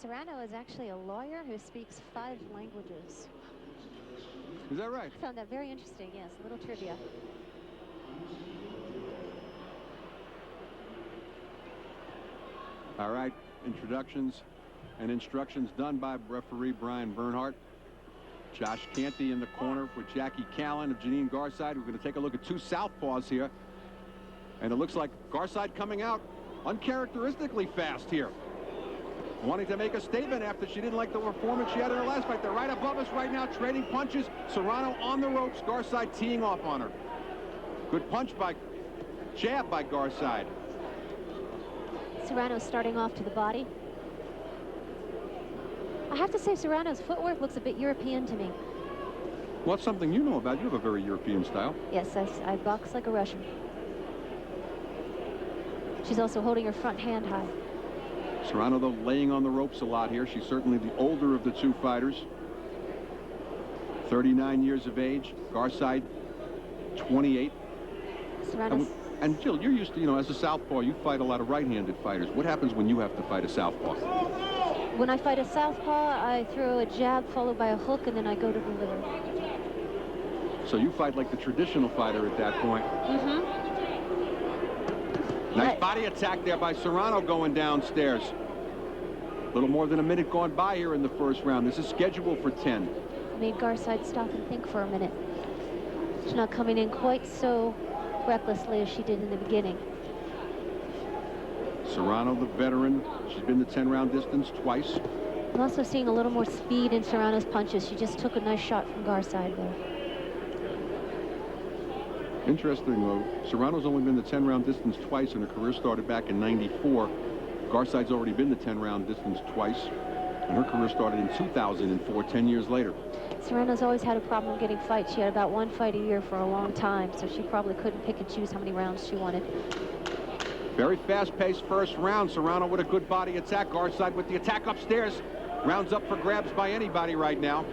Serrano is actually a lawyer who speaks 5 languages. Is that right? I found that very interesting, yes, a little trivia. All right, introductions and instructions done by referee Brian Bernhardt. Josh Canty in the corner with Jackie Callan of Jeannine Garside. We're going to take a look at 2 southpaws here. And it looks like Garside coming out uncharacteristically fast here. Wanting to make a statement after she didn't like the performance she had in her last fight. They're right above us right now, trading punches. Serrano on the ropes, Garside teeing off on her. Good punch by, jab by Garside. Serrano starting off to the body. I have to say Serrano's footwork looks a bit European to me. Well, it's something you know about. You have a very European style. Yes, I box like a Russian. She's also holding her front hand high. Serrano, though, laying on the ropes a lot here. She's certainly the older of the 2 fighters. 39 years of age. Garside, 28. Serrano. And Jill, you're used to, you know, as a southpaw, you fight a lot of right-handed fighters. What happens when you have to fight a southpaw? When I fight a southpaw, I throw a jab followed by a hook, and then I go to the liver. So you fight like the traditional fighter at that point. Mm-hmm. Nice body attack there by Serrano going downstairs. A little more than a minute gone by here in the first round. This is scheduled for 10. Made Garside stop and think for a minute. She's not coming in quite so recklessly as she did in the beginning. Serrano, the veteran. She's been the 10-round distance twice. I'm also seeing a little more speed in Serrano's punches. She just took a nice shot from Garside there. Interesting, though. Serrano's only been the 10-round distance twice, and her career started back in '94. Garside's already been the 10-round distance twice, and her career started in 2004, 10 years later. Serrano's always had a problem getting fights. She had about 1 fight a year for a long time, so she probably couldn't pick and choose how many rounds she wanted. Very fast-paced first round. Serrano with a good body attack. Garside with the attack upstairs. Rounds up for grabs by anybody right now.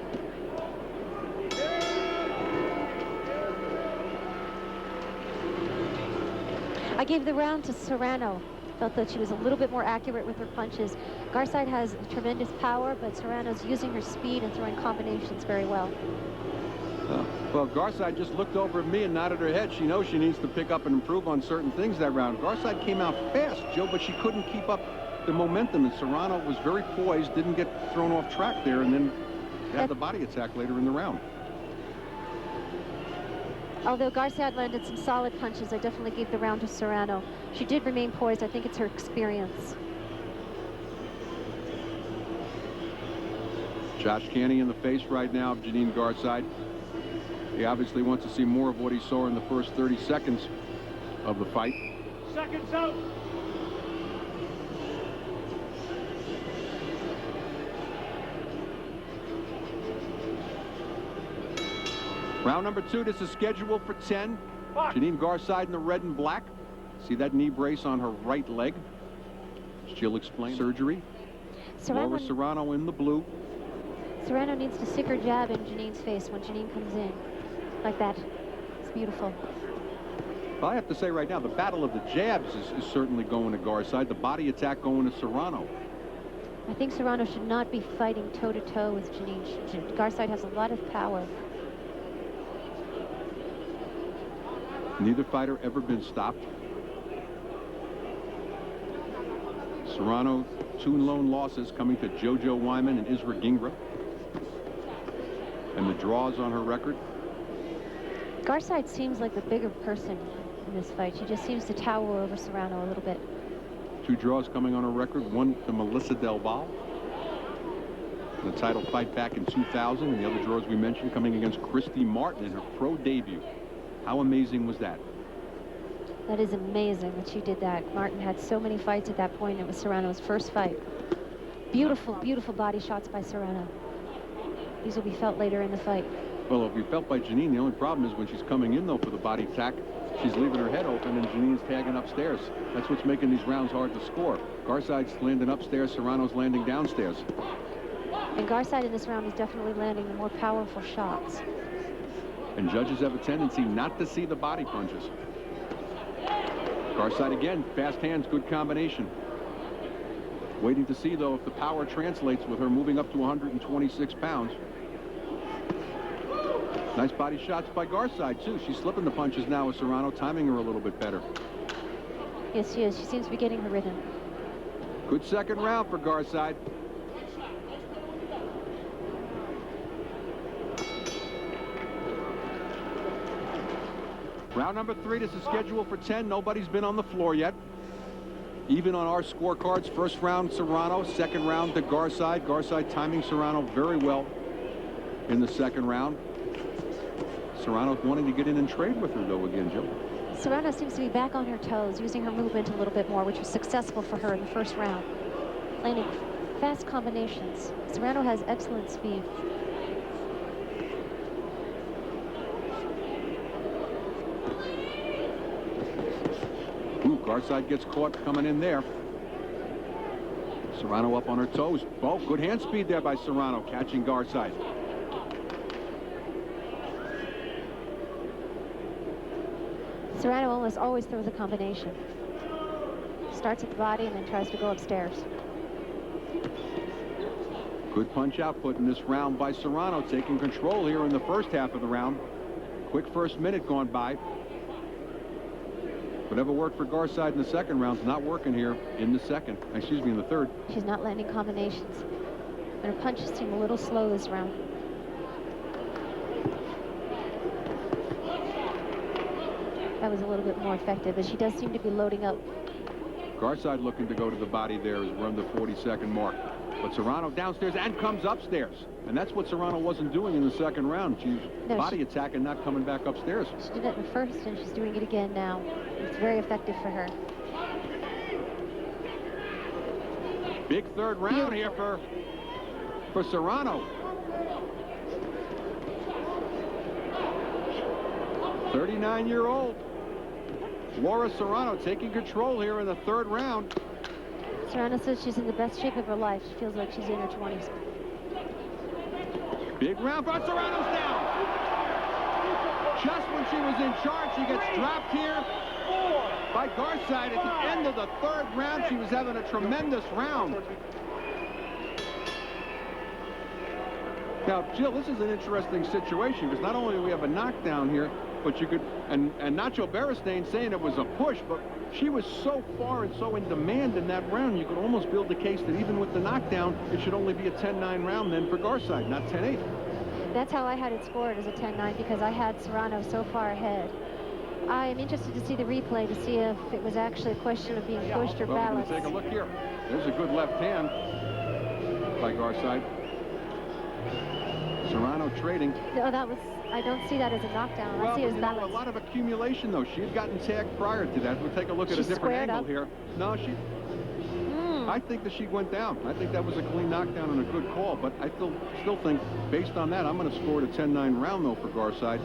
I gave the round to Serrano. Felt that she was a little bit more accurate with her punches. Garside has tremendous power, but Serrano's using her speed and throwing combinations very well. Well, Garside just looked over at me and nodded her head. She knows she needs to pick up and improve on certain things that round. Garside came out fast, Joe, but she couldn't keep up the momentum, and Serrano was very poised, didn't get thrown off track there, and then had the body attack later in the round. Although Garside landed some solid punches, I definitely gave the round to Serrano. She did remain poised. I think it's her experience. Josh Canty in the face right now of Jeannine Garside. He obviously wants to see more of what he saw in the first 30 seconds of the fight. Seconds out. Round number 2, this is scheduled for 10. Jeannine Garside in the red and black. See that knee brace on her right leg? She'll explain surgery. Laura Serrano in the blue. Serrano needs to stick her jab in Jeannine's face when Jeannine comes in. Like that. It's beautiful. Well, I have to say right now, the battle of the jabs is certainly going to Garside. The body attack going to Serrano. I think Serrano should not be fighting toe-to-toe with Jeannine. Garside has a lot of power. Neither fighter ever been stopped. Serrano, 2 lone losses coming to JoJo Wyman and Isra Gingra. And the draws on her record. Garside seems like the bigger person in this fight. She just seems to tower over Serrano a little bit. 2 draws coming on her record. One to Melissa Del Val. The title fight back in 2000. And the other draws we mentioned coming against Christy Martin in her pro debut. How amazing was that? That is amazing that she did that. Martin had so many fights at that point. It was Serrano's first fight. Beautiful, beautiful body shots by Serrano. These will be felt later in the fight. Well, it'll be felt by Jeannine. The only problem is when she's coming in, though, for the body attack, she's leaving her head open and Jeannine's tagging upstairs. That's what's making these rounds hard to score. Garside's landing upstairs, Serrano's landing downstairs. And Garside in this round is definitely landing the more powerful shots. And judges have a tendency not to see the body punches. Garside again, fast hands, good combination. Waiting to see, though, if the power translates with her moving up to 126 pounds. Nice body shots by Garside, too. She's slipping the punches now with Serrano, timing her a little bit better. Yes, she is. She seems to be getting her rhythm. Good second round for Garside. Round number 3. This is scheduled for 10. Nobody's been on the floor yet. Even on our scorecards, first round Serrano, second round to Garside. Garside timing Serrano very well in the second round. Serrano's wanting to get in and trade with her, though, again, Joe. Serrano seems to be back on her toes, using her movement a little bit more, which was successful for her in the first round. Landing fast combinations. Serrano has excellent speed. Ooh, Garside gets caught coming in there. Serrano up on her toes. Oh, good hand speed there by Serrano, catching Garside. Serrano almost always throws a combination. Starts at the body and then tries to go upstairs. Good punch output in this round by Serrano, taking control here in the first half of the round. Quick first minute gone by. Whatever worked for Garside in the second round's not working here in the second. Excuse me, in the third. She's not landing combinations. And her punches seem a little slow this round. That was a little bit more effective, but she does seem to be loading up. Garside looking to go to the body there as we're on the 40-second mark. But Serrano downstairs and comes upstairs. And that's what Serrano wasn't doing in the second round. She's body attack and not coming back upstairs. She did it in the first, and she's doing it again now. It's very effective for her. Big third round here for Serrano. 39-year-old Laura Serrano taking control here in the third round. Serrano says she's in the best shape of her life. She feels like she's in her 20s. Big round, but Serrano's down. Just when she was in charge, she gets dropped here by Garside at the end of the third round. She was having a tremendous round. Now, Jill, this is an interesting situation because not only do we have a knockdown here, but you could, and Nacho Beristain saying it was a push, but she was so far and so in demand in that round, you could almost build the case that even with the knockdown, it should only be a 10-9 round then for Garside, not 10-8. That's how I had it scored, as a 10-9, because I had Serrano so far ahead. I am interested to see the replay to see if it was actually a question of being pushed or balanced. Take a look here. There's a good left hand by Garside. Serrano trading. No, I don't see that as a knockdown. I see it as balance. A lot of accumulation, though. She had gotten tagged prior to that. We'll take a look at a different angle here. No, I think that she went down. I think that was a clean knockdown and a good call, but I still think, based on that, I'm going to score it a 10-9 round, though, for Garside,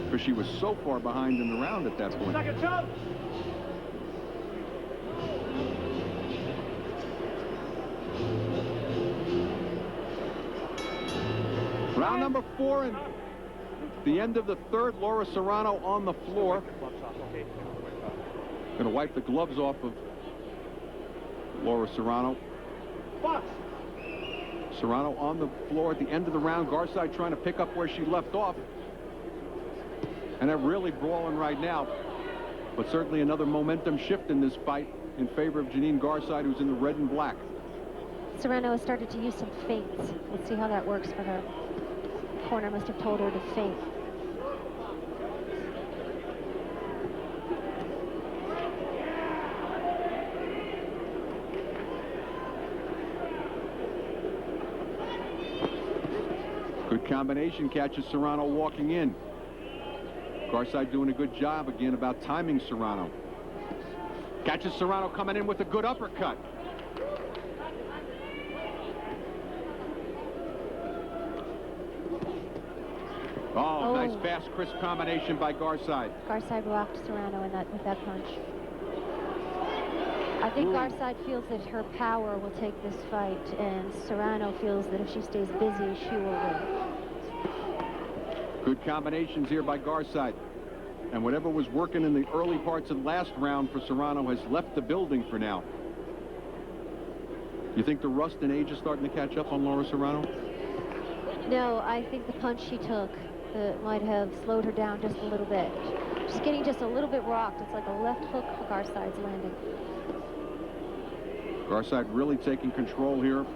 because she was so far behind in the round at that point. Second jump. Round number 4 and the end of the third. Laura Serrano on the floor. Going to wipe the gloves off of Laura Serrano. Serrano on the floor at the end of the round. Garside trying to pick up where she left off. And they're really brawling right now. But certainly another momentum shift in this fight in favor of Jeannine Garside, who's in the red and black. Serrano has started to use some feints. Let's see how that works for her. The corner must have told her to feint. Good combination, catches Serrano walking in. Garside doing a good job again about timing Serrano. Catches Serrano coming in with a good uppercut. Oh, nice fast, crisp combination by Garside. Garside blocked Serrano with that punch. I think Garside feels that her power will take this fight, and Serrano feels that if she stays busy, she will win. Good combinations here by Garside. And whatever was working in the early parts of the last round for Serrano has left the building for now. You think the rust and age is starting to catch up on Laura Serrano? No, I think the punch she took might have slowed her down just a little bit. She's getting just a little bit rocked. It's like a left hook Garside's landing. Garside really taking control here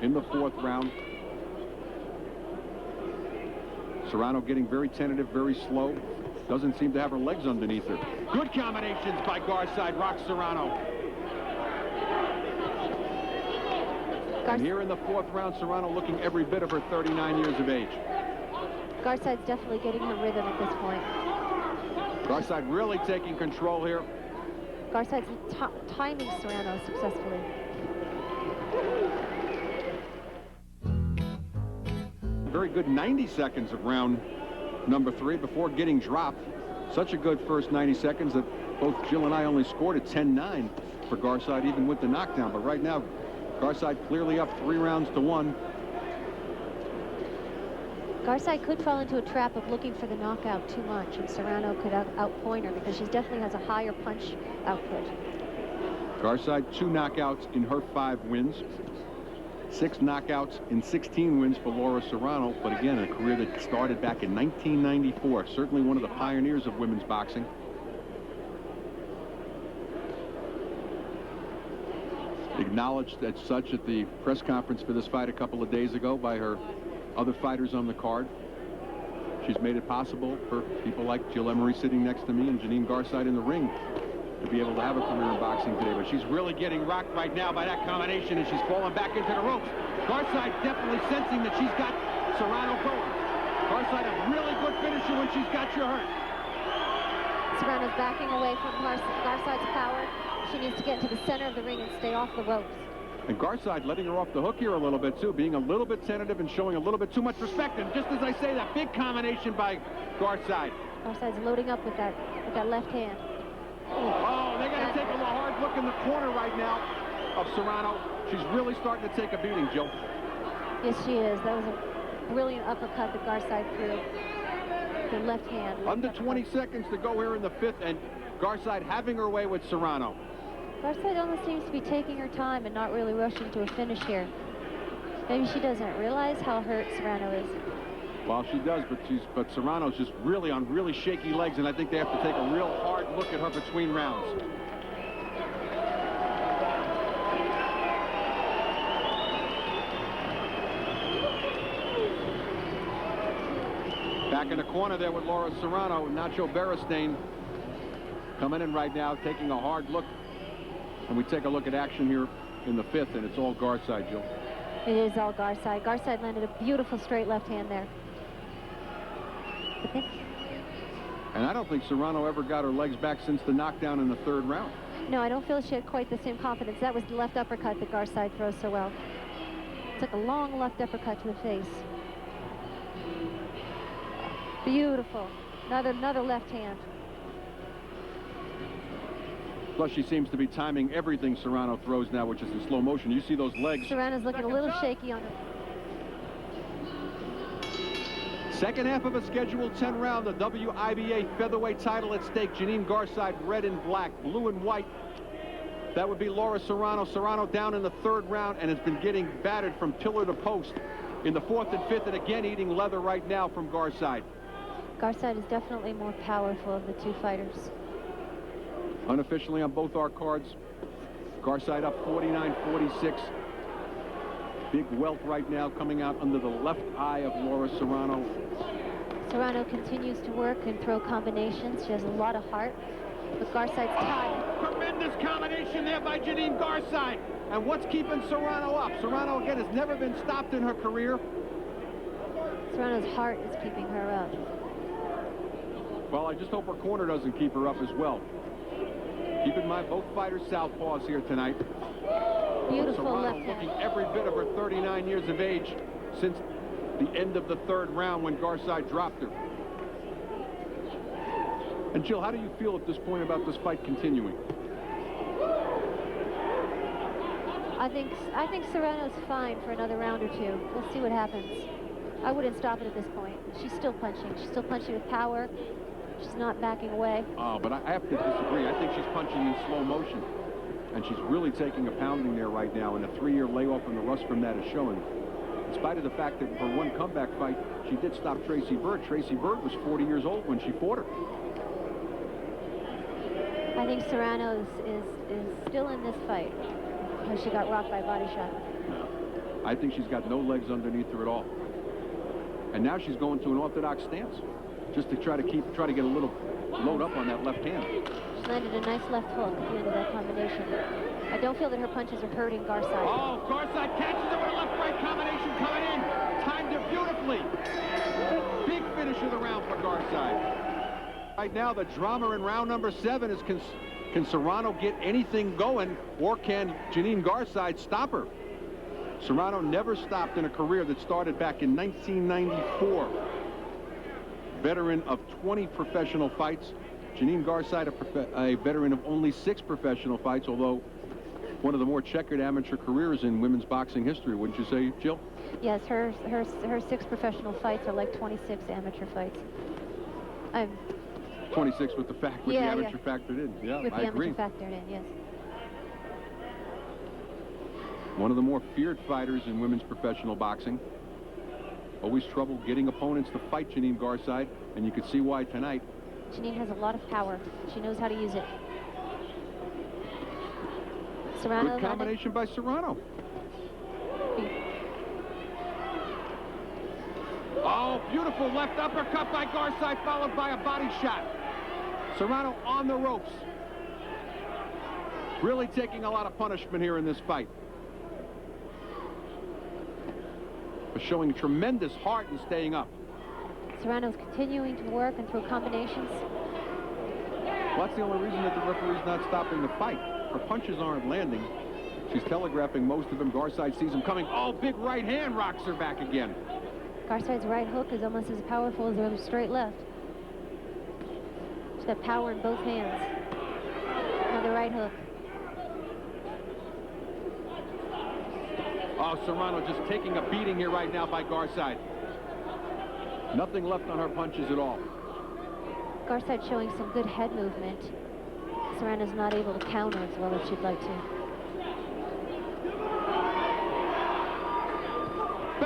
in the 4th round. Serrano getting very tentative, very slow. Doesn't seem to have her legs underneath her. Good combinations by Garside. Rocks Serrano. And here in the 4th round, Serrano looking every bit of her 39 years of age. Garside's definitely getting her rhythm at this point. Garside really taking control here. Garside's timing Serrano successfully. Very good 90 seconds of round number 3 before getting dropped. Such a good first 90 seconds that both Jill and I only scored at 10-9 for Garside, even with the knockdown. But right now, Garside clearly up 3 rounds to 1. Garside could fall into a trap of looking for the knockout too much, and Serrano could outpoint her because she definitely has a higher punch output. Garside 2 knockouts in her 5 wins. 6 knockouts in 16 wins for Laura Serrano, but again, a career that started back in 1994. Certainly one of the pioneers of women's boxing. Acknowledged as such at the press conference for this fight a couple of days ago by her other fighters on the card. She's made it possible for people like Jill Emery sitting next to me and Jeannine Garside in the ring to be able to have a career in boxing today. But she's really getting rocked right now by that combination, and she's falling back into the ropes. Garside definitely sensing that she's got Serrano going. Garside a really good finisher when she's got you hurt. Serrano's backing away from Garside's power. She needs to get into the center of the ring and stay off the ropes. And Garside letting her off the hook here a little bit, too, being a little bit tentative and showing a little bit too much respect. And just as I say, that big combination by Garside. Garside's loading up with that left hand. Oh, they got to take a hard look in the corner right now of Serrano. She's really starting to take a beating, Jill. Yes, she is. That was a brilliant uppercut that Garside threw. The left hand. Under 20 seconds to go here in the 5th, and Garside having her way with Serrano. Garside almost seems to be taking her time and not really rushing to a finish here. Maybe she doesn't realize how hurt Serrano is. Well, she does, but Serrano's just really on really shaky legs, and I think they have to take a real hard look at her between rounds. Back in the corner there with Laura Serrano, Nacho Beristain coming in right now, taking a hard look. And we take a look at action here in the 5th, and it's all Garside, Jill. It is all Garside. Garside landed a beautiful straight left hand there. And I don't think Serrano ever got her legs back since the knockdown in the 3rd round. No, I don't feel she had quite the same confidence. That was the left uppercut that Garside throws so well. Took a long left uppercut to the face. Beautiful. Another left hand. Plus, she seems to be timing everything Serrano throws now, which is in slow motion. You see those legs. Serrano's looking a little shaky on her. Second half of a scheduled 10 round, the WIBA featherweight title at stake. Jeannine Garside, red and black, blue and white. That would be Laura Serrano. Serrano down in the 3rd round and has been getting battered from pillar to post in the 4th and 5th, and again eating leather right now from Garside. Garside is definitely more powerful of the two fighters. Unofficially on both our cards, Garside up 49-46. Big welt right now coming out under the left eye of Laura Serrano. Serrano continues to work and throw combinations. She has a lot of heart. But Garside's tied. Tremendous combination there by Jeannine Garside. And what's keeping Serrano up? Serrano, again, has never been stopped in her career. Serrano's heart is keeping her up. Well, I just hope her corner doesn't keep her up as well. Keep in mind, both fighters southpaws here tonight. Beautiful Serrano left hand. looking every bit of her 39 years of age since the end of the 3rd round when Garside dropped her. And Jill, how do you feel at this point about this fight continuing? I think Serrano's fine for another round or two. We'll see what happens. I wouldn't stop it at this point. She's still punching. She's still punching with power. She's not backing away. Oh, but I have to disagree. I think she's punching in slow motion. And she's really taking a pounding there right now, and a 3-year layoff, and the rust from that is showing. In spite of the fact that for one comeback fight, she did stop Tracy Bird. Tracy Bird was 40 years old when she fought her. I think Serrano is still in this fight because she got rocked by a body shot. I think she's got no legs underneath her at all. And now she's going to an orthodox stance just to try to get a little load up on that left hand. She landed a nice left hook at the end of that combination. I don't feel that her punches are hurting Garside. Oh, Garside catches her with a left-right combination coming in. Timed it beautifully. Big finish of the round for Garside. Right now, the drama in round number 7 is can Serrano get anything going, or can Jeannine Garside stop her? Serrano never stopped in a career that started back in 1994. Veteran of 20 professional fights. Jeannine Garside, a veteran of only 6 professional fights, although one of the more checkered amateur careers in women's boxing history, wouldn't you say, Jill? Yes, her 6 professional fights are like 26 amateur fights. 26 with the amateur factored in. Yeah, with I the agree. amateur factored in, yes. One of the more feared fighters in women's professional boxing. Always trouble getting opponents to fight Jeannine Garside, and you could see why tonight. Jeannine has a lot of power. She knows how to use it. Serrano. Good combination by Serrano. Oh, beautiful left uppercut by Garside, followed by a body shot. Serrano on the ropes. Really taking a lot of punishment here in this fight. But showing tremendous heart and staying up. Serrano's continuing to work and throw combinations. Well, that's the only reason that the referee's not stopping the fight. Her punches aren't landing. She's telegraphing most of them. Garside sees him coming. Oh, big right hand rocks her back again. Garside's right hook is almost as powerful as her straight left. She's got power in both hands. Another right hook. Oh, Serrano just taking a beating here right now by Garside. Nothing left on her punches at all. Garside showing some good head movement. Serrano's not able to counter as well as she'd like to.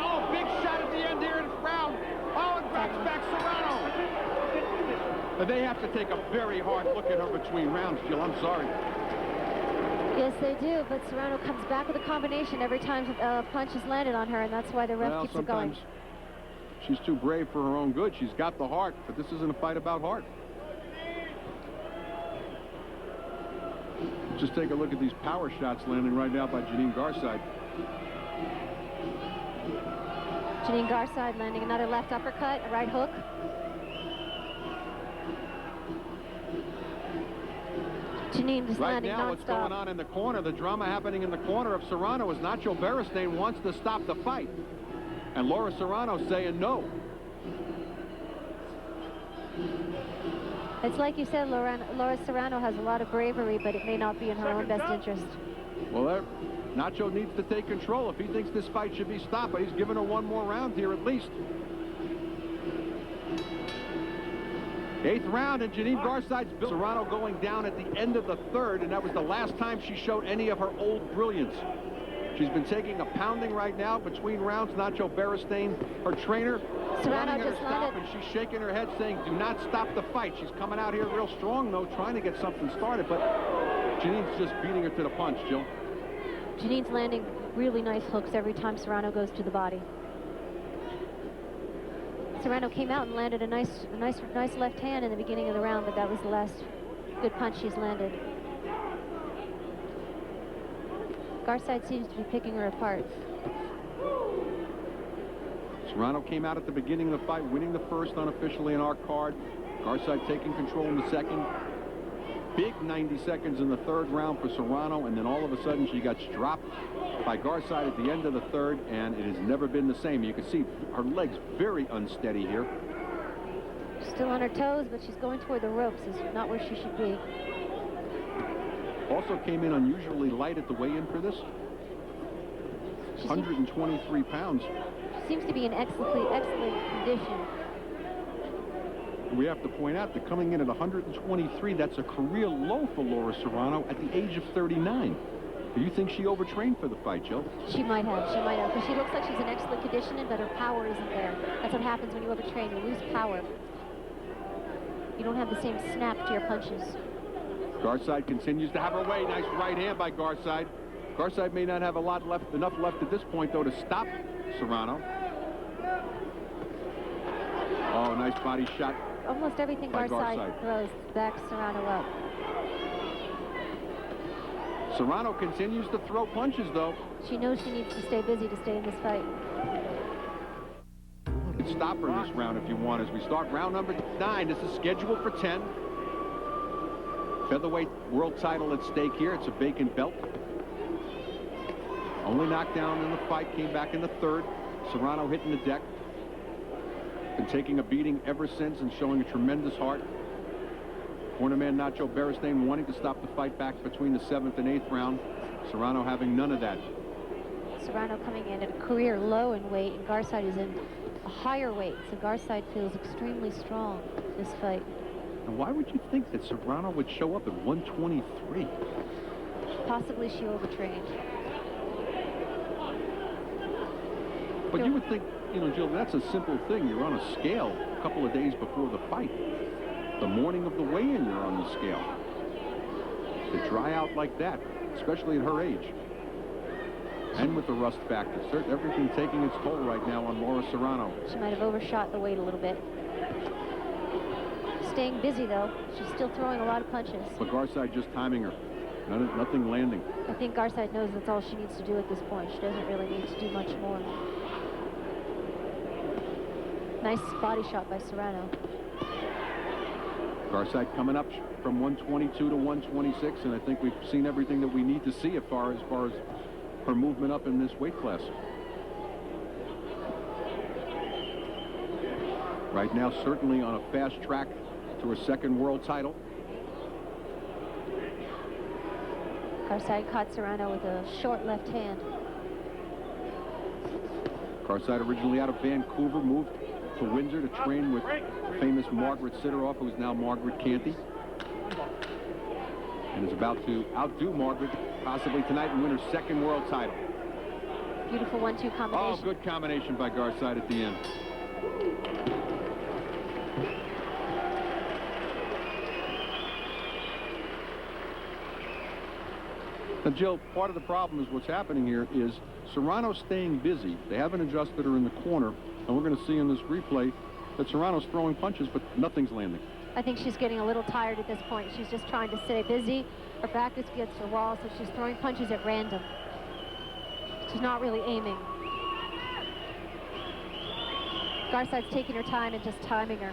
Oh, big shot at the end here in this round. Oh, and backs back Serrano. And they have to take a very hard look at her between rounds, Jill. I'm sorry. Yes, they do, but Serrano comes back with a combination every time a punch is landed on her, and that's why the ref keeps it going. She's too brave for her own good. She's got the heart, but this isn't a fight about heart. Just take a look at these power shots landing right now by Jeannine Garside. Jeannine Garside landing another left uppercut, a right hook. Jeannine is landing right now, what's going on in the corner, the drama happening in the corner of Serrano is Nacho Beristain wants to stop the fight. And Laura Serrano saying no. It's like you said, Laura Serrano has a lot of bravery, but it may not be in her own best interest. Well, Nacho needs to take control if he thinks this fight should be stopped, but he's giving her one more round here at least. 8th round, and Jeannine Garside's built. Serrano going down at the end of the 3rd, and that was the last time she showed any of her old brilliance. She's been taking a pounding right now between rounds. Nacho Beristain, her trainer, Serrano wanting her to just stop, landed. and she's shaking her head saying, do not stop the fight. She's coming out here real strong, though, trying to get something started, but Jeannine's just beating her to the punch, Jill. Jeannine's landing really nice hooks every time Serrano goes to the body. Serrano came out and landed a nice left hand in the beginning of the round, but that was the last good punch she's landed. Garside seems to be picking her apart. Serrano came out at the beginning of the fight, winning the first unofficially in our card. Garside taking control in the second. Big 90 seconds in the 3rd round for Serrano, and then all of a sudden she got dropped by Garside at the end of the 3rd, and it has never been the same. You can see her legs very unsteady here. Still on her toes, but she's going toward the ropes. Is not where she should be. Also came in unusually light at the weigh-in for this. 123 pounds. She seems to be in excellent condition. We have to point out that coming in at 123, that's a career low for Laura Serrano at the age of 39. Do you think she overtrained for the fight, Jill? She might have, because she looks like she's in excellent conditioning, but her power isn't there. That's what happens when you overtrain. You lose power. You don't have the same snap to your punches. Garside continues to have her way. Nice right hand by Garside. Garside may not have enough left at this point, though, to stop Serrano. Oh, nice body shot. Almost everything Garside throws backs Serrano up. Serrano continues to throw punches, though. She knows she needs to stay busy to stay in this fight. Stop her this round if you want as we start round number 9. This is scheduled for 10. Featherweight world title at stake here. It's a vacant belt. Only knockdown in the fight, came back in the 3rd. Serrano hitting the deck. Been taking a beating ever since and showing a tremendous heart. Cornerman Nacho Beristain wanting to stop the fight back between the 7th and 8th round. Serrano having none of that. Serrano coming in at a career low in weight, and Garside is in a higher weight, so Garside feels extremely strong this fight. And why would you think that Serrano would show up at 123? Possibly she overtrained. But you would think, you know, Jill, that's a simple thing. You're on a scale a couple of days before the fight. The morning of the weigh-in, you're on the scale. To dry out like that, especially at her age. And with the rust factor. Everything taking its toll right now on Laura Serrano. She might have overshot the weight a little bit. Staying busy, though. She's still throwing a lot of punches. But Garside just timing her. Nothing landing. I think Garside knows that's all she needs to do at this point. She doesn't really need to do much more. Nice body shot by Serrano. Garside coming up from 122 to 126, and I think we've seen everything that we need to see as far as her movement up in this weight class. Right now, certainly on a fast track to her 2nd world title. Garside caught Serrano with a short left hand. Garside originally out of Vancouver, moved to Windsor to train with famous Margaret Sidoroff, who is now Margaret Canty, and is about to outdo Margaret possibly tonight and win her 2nd world title. Beautiful 1-2 combination. Oh, good combination by Garside at the end. Now, Jill, part of the problem is what's happening here is Serrano staying busy. They haven't adjusted her in the corner, and we're going to see in this replay that Serrano's throwing punches, but nothing's landing. I think she's getting a little tired at this point. She's just trying to stay busy. Her back is against her wall, so she's throwing punches at random. She's not really aiming. Garside's taking her time and just timing her.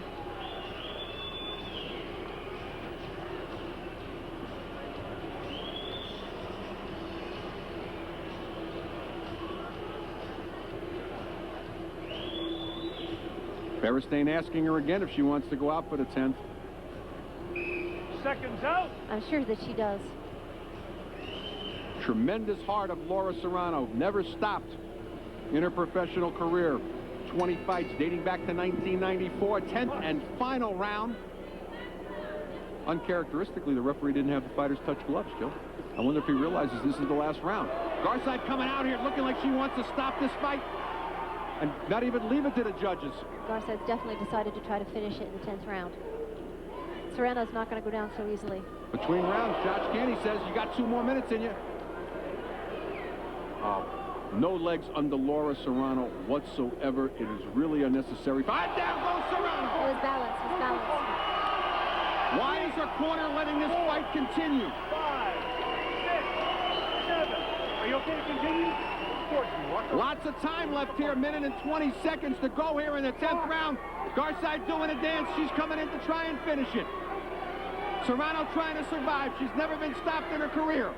Beristain asking her again if she wants to go out for the 10th. Seconds out. I'm sure that she does. Tremendous heart of Laura Serrano. Never stopped in her professional career. 20 fights dating back to 1994. 10th and final round. Uncharacteristically, the referee didn't have the fighters touch gloves, Joe. I wonder if he realizes this is the last round. Garside coming out here looking like she wants to stop this fight and not even leave it to the judges. Garside's definitely decided to try to finish it in the 10th round. Serrano's not going to go down so easily. Between rounds, Josh Canty says you got 2 more minutes in you. No legs under Laura Serrano whatsoever. It is really unnecessary. 5 down goes Serrano. It was balanced. It was balanced. Why is her corner letting this fight continue? 5, 6, 7. Are you okay to continue? Lots of time left here. 1 minute and 20 seconds to go here in the 10th round. Garside doing a dance. She's coming in to try and finish it. Serrano trying to survive. She's never been stopped in her career.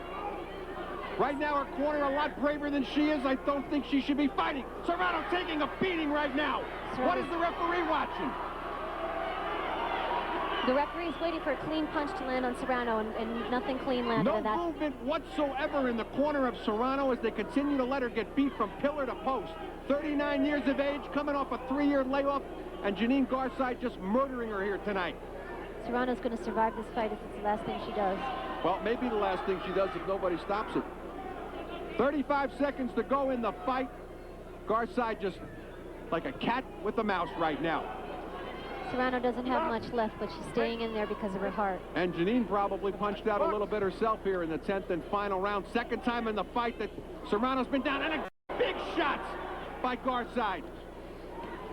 Right now, her corner a lot braver than she is. I don't think she should be fighting. Serrano taking a beating right now. What is the referee watching? The referee's waiting for a clean punch to land on Serrano, and nothing clean landed. No movement whatsoever in the corner of Serrano as they continue to let her get beat from pillar to post. 39 years of age, coming off a 3-year layoff, and Jeannine Garside just murdering her here tonight. Serrano's going to survive this fight if it's the last thing she does. Well, maybe the last thing she does if nobody stops it. 35 seconds to go in the fight. Garside just like a cat with a mouse right now. Serrano doesn't have much left, but she's staying in there because of her heart. And Jeannine probably punched out a little bit herself here in the 10th and final round. Second time in the fight that Serrano's been down, and a big shots by Garside.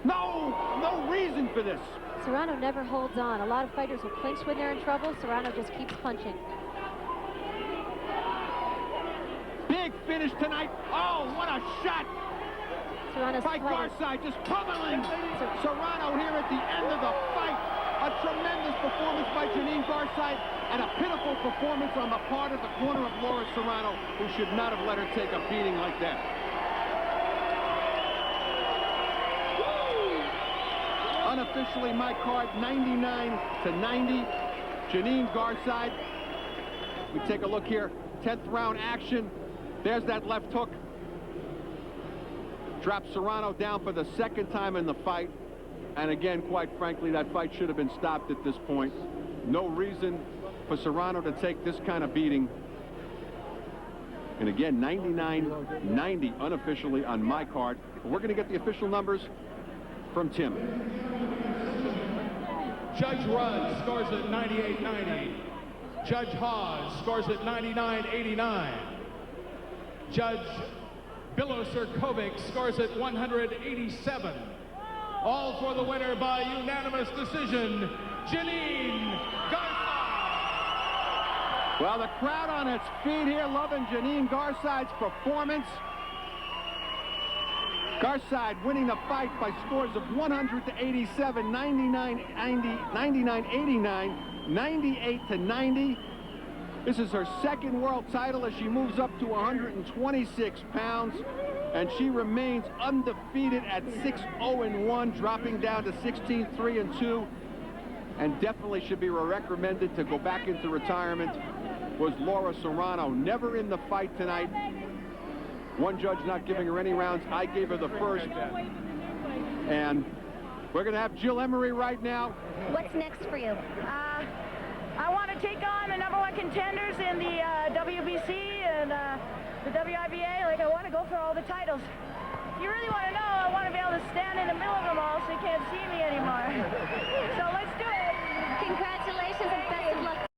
No reason for this. Serrano never holds on. A lot of fighters will clinch when they're in trouble. Serrano just keeps punching. Big finish tonight. Oh, what a shot Serrano's by Garside, just pummeling Serrano here at the end of the fight. A tremendous performance by Jeannine Garside, and a pitiful performance on the part of the corner of Laura Serrano, who should not have let her take a beating like that. Unofficially, my card, 99-90. Jeannine Garside. We take a look here. 10th round action. There's that left hook. Drops Serrano down for the second time in the fight. And again, quite frankly, that fight should have been stopped at this point. No reason for Serrano to take this kind of beating. And again, 99-90 unofficially on my card. But we're going to get the official numbers from Tim. Judge Rudd scores at 98-90. Judge Hawes scores at 99-89. Judge Bilo-Serkovic scores at 187. All for the winner by unanimous decision, Jeannine Garside. Well, the crowd on its feet here loving Jeannine Garside's performance. Garside winning the fight by scores of 100-87, 99-90, 99-89, 98-90. This is her second world title as she moves up to 126 pounds, and she remains undefeated at 6-0-1, dropping down to 16-3-2, and definitely should be recommended to go back into retirement. Was Laura Serrano, never in the fight tonight. One judge not giving her any rounds. I gave her the first. And we're going to have Jill Emery right now. What's next for you? I want to take on the #1 contenders in the WBC and the WIBA. Like, I want to go for all the titles. If you really want to know, I want to be able to stand in the middle of them all so you can't see me anymore. So let's do it. Congratulations and best of luck.